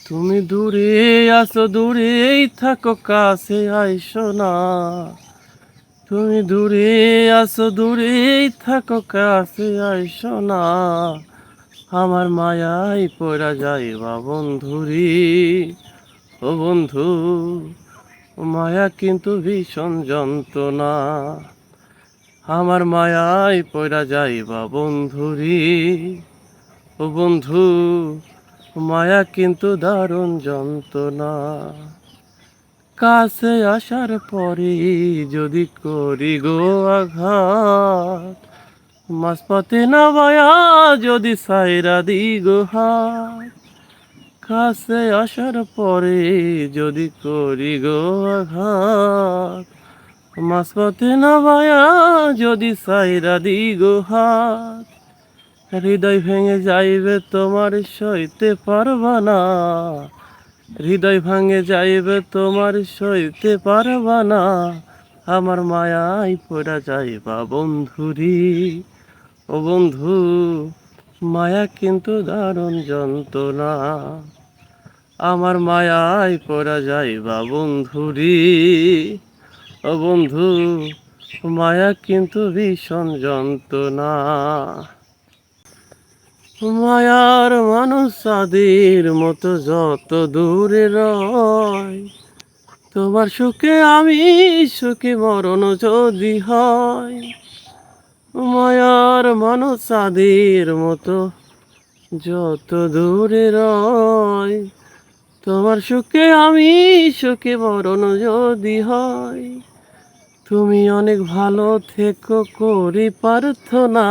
তুমি দূরে আছো, দূরেই থাকো, কাছে আইসো না। তুমি দূরে আছো, দূরেই থাকো, কাছে আইসো না। আমার মায়াই পড়া যাইবা বন্ধুরি। ও বন্ধু, মায়া কিন্তু ভীষণ যন্ত্রণা। আমার মায়াই পড়া যাইবা বন্ধুরি। ও বন্ধু, মায়া কিন্তু দারুণ যন্ত্রণা। কাছে আসার পরে যদি করি গো আঘাত, মাঝপথে নামায়া যদি সাইরা দি গো হাত। কাছে আসার পরে যদি করি গো আঘাত, মাঝপথে নামায়া যদি সাইরা দি গো হাত। হৃদয় ভেঙে যাইবে তোমার সইতে পারবা না। হৃদয় ভাঙে যাইবে তোমার সইতে পারবা না। আমার মায়াই পড়া যাইবা বন্ধুরি। ও বন্ধু, মায়া কিন্তু দারুণ যন্ত্রণা। আমার মায়াই পড়া যাইবা বন্ধুরি। ও বন্ধু, মায়া কিন্তু ভীষণ যন্ত্রণা। মায়ার মানুষ চাঁদের মতো যত দূরে রয়, তোমার সুখে আমি সুখী মরণ যদি হয়। মায়ার মানুষ চাঁদের মতো যত দূরে রয়, তোমার সুখে আমি সুখী মরণ যদি হয়। তুমি অনেক ভালো থেকো করি প্রার্থনা।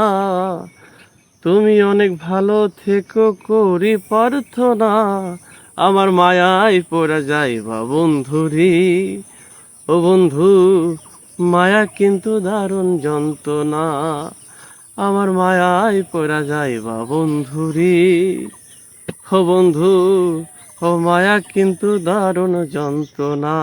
তুমি অনেক ভালো থেকো করি প্রার্থনা। আমার মায়ায় পড়া যাইবা বন্ধুরি। ও বন্ধু, মায়া কিন্তু দারুণ যন্ত্রণা। আমার মায়ায় পড়া যাইবা বন্ধুরি। ও বন্ধু, ও মায়া কিন্তু দারুণ যন্ত্রণা।